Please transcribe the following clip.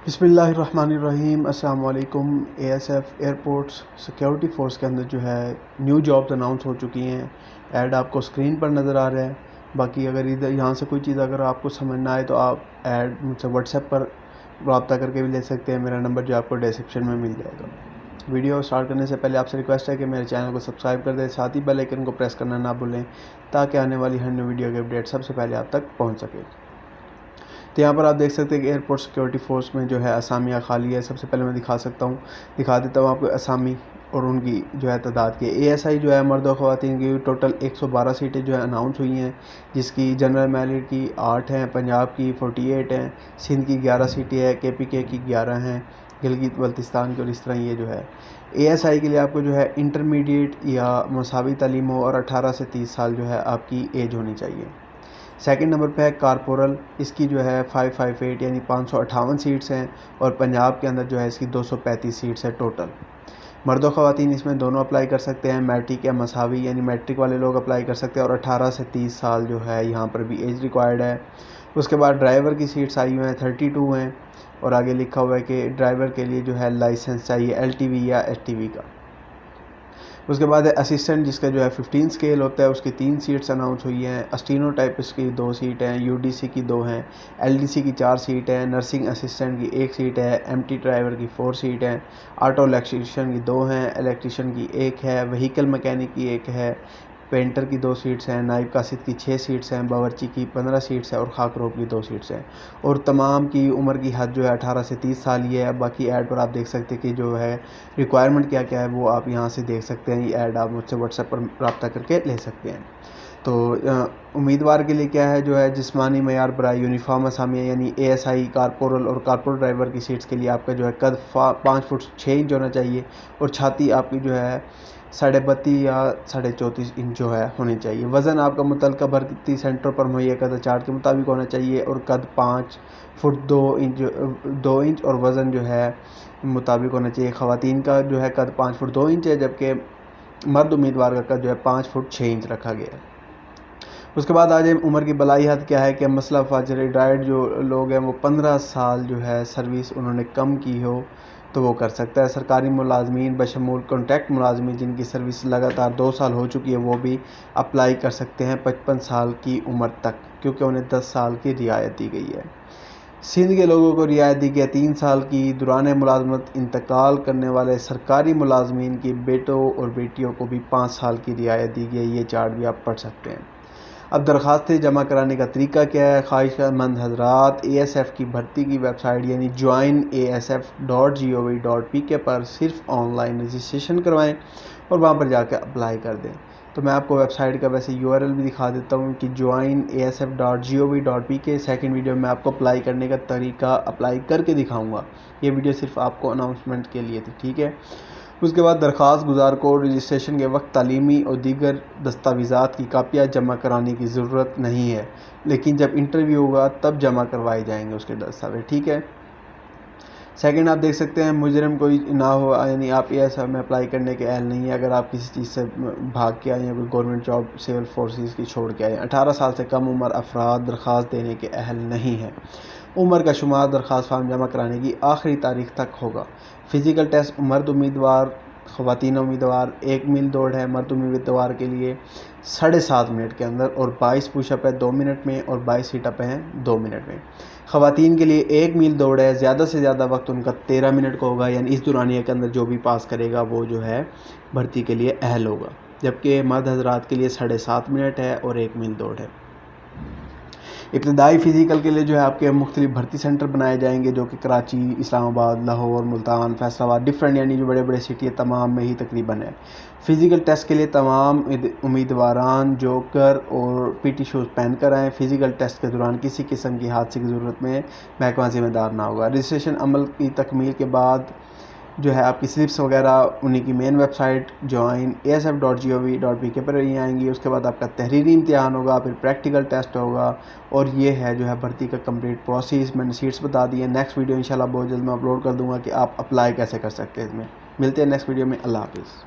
بسم اللہ الرحمن الرحیم۔ السلام علیکم۔ A S F airports security force کے اندر جو ہے نیو جابز اناؤنس ہو چکی ہیں۔ ایڈ آپ کو اسکرین پر نظر آ رہا ہے۔ باقی اگر یہاں سے کوئی چیز اگر آپ کو سمجھ نہ آئے تو آپ ایڈ مجھ سے واٹس ایپ پر رابطہ کر کے بھی لے سکتے ہیں۔ میرا نمبر جو آپ کو ڈسکرپشن میں مل جائے گا۔ ویڈیو سٹارٹ کرنے سے پہلے آپ سے ریکویسٹ ہے کہ میرے چینل کو سبسکرائب کر دیں، ساتھ ہی بیل آئیکن کو پریس کرنا نہ بھولیں تاکہ آنے والی ہر نئی ویڈیو کی اپڈیٹ سب سے پہلے آپ تک پہنچ سکے۔ تو یہاں پر آپ دیکھ سکتے ہیں کہ ایئرپورٹ سیکیورٹی فورس میں جو ہے اسامیاں خالی ہے۔ سب سے پہلے میں دکھا دیتا ہوں آپ کو اسامی اور ان کی جو ہے تعداد کی۔ اے ایس آئی جو ہے مرد و خواتین کی ٹوٹل 112 سیٹیں جو ہے اناؤنس ہوئی ہیں، جس کی جنرل میرٹ کی 8 ہیں، پنجاب کی 48 ہیں، سندھ کی 11 سیٹیں ہیں، کے پی کے کی 11 ہیں، گلگت بلتستان کی، اور اس طرح یہ جو ہے اے ایس آئی کے لیے آپ کو جو ہے انٹرمیڈیٹ یا مساوی تعلیم ہو اور 18 سے 30 سال جو ہے آپ کی ایج ہونی چاہیے۔ سیکنڈ نمبر پہ ہے کارپورل، اس کی جو ہے 558 یعنی 558 سیٹس ہیں، اور پنجاب کے اندر جو ہے اس کی 235 سیٹس ہے ٹوٹل۔ مرد و خواتین اس میں دونوں اپلائی کر سکتے ہیں، میٹرک یا مساوی یعنی میٹرک والے لوگ اپلائی کر سکتے ہیں، اور 18 سے 30 سال جو ہے یہاں پر بھی ایج ریکوائرڈ ہے۔ اس کے بعد ڈرائیور کی سیٹس آئی ہوئی ہیں 32 ہیں، اور آگے لکھا ہوا ہے کہ ڈرائیور کے لیے جو ہے لائسنس چاہیے ایل ٹی وی یا ایس ٹی وی کا۔ اس کے بعد ہے اسسٹنٹ، جس کا جو ہے 15 اسکیل ہوتا ہے، اس کی 3 سیٹس اناؤنس ہوئی ہیں۔ اسٹینو ٹائپسٹ کی 2 سیٹ ہیں، یو ڈی سی کی 2 ہیں، ایل ڈی سی کی 4 سیٹ ہیں، نرسنگ اسسٹنٹ کی 1 سیٹ ہے، ایم ٹی ڈرائیور کی 4 سیٹ ہیں، آٹو الیکٹریشین کی 2 ہیں، الیکٹریشین کی 1 ہے، وہیکل مکینک کی 1 ہے، پینٹر کی 2 سیٹس ہیں، نائب قاصد کی 6 سیٹس ہیں، باورچی کی 15 سیٹس ہیں، اور خاک روب کی 2 سیٹس ہیں۔ اور تمام کی عمر کی حد جو ہے 18 سے 30 سال ہی ہے۔ باقی ایڈ پر آپ دیکھ سکتے ہیں کہ جو ہے ریکوائرمنٹ کیا کیا ہے وہ آپ یہاں سے دیکھ سکتے ہیں۔ یہ ایڈ آپ مجھ سے واٹس ایپ پر رابطہ کر کے لے سکتے ہیں۔ تو امیدوار کے لیے کیا ہے جو ہے جسمانی معیار برائے یونیفارم اسامیہ یعنی اے ایس آئی، کارپورل اور کارپورل ڈرائیور کی سیٹس کے لیے آپ کا جو ہے قد 5 فٹ 6 انچ ہونا چاہیے، اور چھاتی آپ کی جو ہے 32.5 یا 34.5 انچ جو ہے ہونی چاہیے۔ وزن آپ کا متعلقہ بھرتی سینٹر پر مہیا کردہ چارٹ کے مطابق ہونا چاہیے، اور قد 5 فٹ 2 انچ اور وزن جو ہے مطابق ہونا چاہیے۔ خواتین کا جو ہے قد 5 فٹ 2 انچ ہے، جبکہ مرد امیدوار کا قد جو ہے 5 فٹ 6 انچ رکھا گیا ہے۔ اس کے بعد آج عمر کی بلائی حد کیا ہے کہ مسئلہ فاجر ریٹائرڈ جو لوگ ہیں وہ 15 سال جو ہے سروس انہوں نے کم کی ہو تو وہ کر سکتا ہے۔ سرکاری ملازمین بشمول کانٹریکٹ ملازمین جن کی سروس لگاتار 2 سال ہو چکی ہے وہ بھی اپلائی کر سکتے ہیں 55 سال کی عمر تک، کیونکہ انہیں 10 سال کی رعایت دی گئی ہے۔ سندھ کے لوگوں کو رعایت دی گئی ہے 3 سال کی۔ دوران ملازمت انتقال کرنے والے سرکاری ملازمین کی بیٹوں اور بیٹیوں کو بھی 5 سال کی رعایت دی گئی ہے۔ یہ چارٹ بھی آپ پڑھ سکتے ہیں۔ اب درخواستیں جمع کرانے کا طریقہ کیا ہے؟ خواہش مند حضرات اے ایس ایف کی بھرتی کی ویب سائٹ یعنی joinasf.gov.pk پر صرف آن لائن رجسٹریشن کروائیں اور وہاں پر جا کے اپلائی کر دیں۔ تو میں آپ کو ویب سائٹ کا ویسے URL بھی دکھا دیتا ہوں کہ joinasf.gov.pk۔ سیکنڈ ویڈیو میں آپ کو اپلائی کرنے کا طریقہ اپلائی کر کے دکھاؤں گا۔ یہ ویڈیو صرف آپ کو اناؤنسمنٹ کے لیے تھی، ٹھیک ہے۔ اس کے بعد درخواست گزار کو رجسٹریشن کے وقت تعلیمی اور دیگر دستاویزات کی کاپیاں جمع کرانے کی ضرورت نہیں ہے، لیکن جب انٹرویو ہوگا تب جمع کروائے جائیں گے اس کے دستاویز، ٹھیک ہے۔ سیکنڈ آپ دیکھ سکتے ہیں مجرم کوئی نہ ہو، یعنی آپ اے ایس ایف میں اپلائی کرنے کے اہل نہیں ہیں اگر آپ کسی چیز سے بھاگ کے آئے ہیں، کوئی گورنمنٹ جاب سول فورسز کی چھوڑ کے آئے ہیں۔ 18 سال سے کم عمر افراد درخواست دینے کے اہل نہیں ہیں۔ عمر کا شمار درخواست فارم جمع کرانے کی آخری تاریخ تک ہوگا۔ فزیکل ٹیسٹ مرد امیدوار، خواتین امیدوار 1 میل دوڑ ہے مرد امیدوار کے لیے 7.5 منٹ کے اندر، اور 22 پش اپ ہے 2 منٹ میں، اور 22 سیٹ اپ ہیں 2 منٹ میں۔ خواتین کے لیے 1 میل دوڑ ہے، زیادہ سے زیادہ وقت ان کا 13 منٹ کا ہوگا، یعنی اس دورانیہ کے اندر جو بھی پاس کرے گا وہ جو ہے بھرتی کے لیے اہل ہوگا، جبکہ مرد حضرات کے لیے 7.5 منٹ ہے اور 1 میل دوڑ ہے۔ ابتدائی فزیکل کے لیے جو ہے آپ کے مختلف بھرتی سینٹر بنائے جائیں گے، جو کہ کراچی، اسلام آباد، لاہور، ملتان، فیصل آباد، ڈفرینٹ یعنی جو بڑے بڑے سٹی ہے تمام میں ہی تقریباً ہے۔ فزیکل ٹیسٹ کے لیے تمام امیدواران جوکر اور پی ٹی شوز پہن کر آئیں۔ فزیکل ٹیسٹ کے دوران کسی قسم کی حادثے کی صورت میں محکمہ ذمہ دار نہ ہوگا۔ رجسٹریشن عمل کی تکمیل کے بعد جو ہے آپ کی سلپس وغیرہ انہیں کی مین ویب سائٹ joinasf.gov.pk پر ہی آئیں گی۔ اس کے بعد آپ کا تحریری امتحان ہوگا، پھر پریکٹیکل ٹیسٹ ہوگا، اور یہ ہے جو ہے بھرتی کا کمپلیٹ پروسیس۔ میں نے سیٹس بتا دی ہیں۔ نیکسٹ ویڈیو انشاءاللہ بہت جلد میں اپلوڈ کر دوں گا کہ آپ اپلائی کیسے کر سکتے ہیں اس میں۔ ملتے ہیں نیکسٹ ویڈیو میں۔ اللہ حافظ۔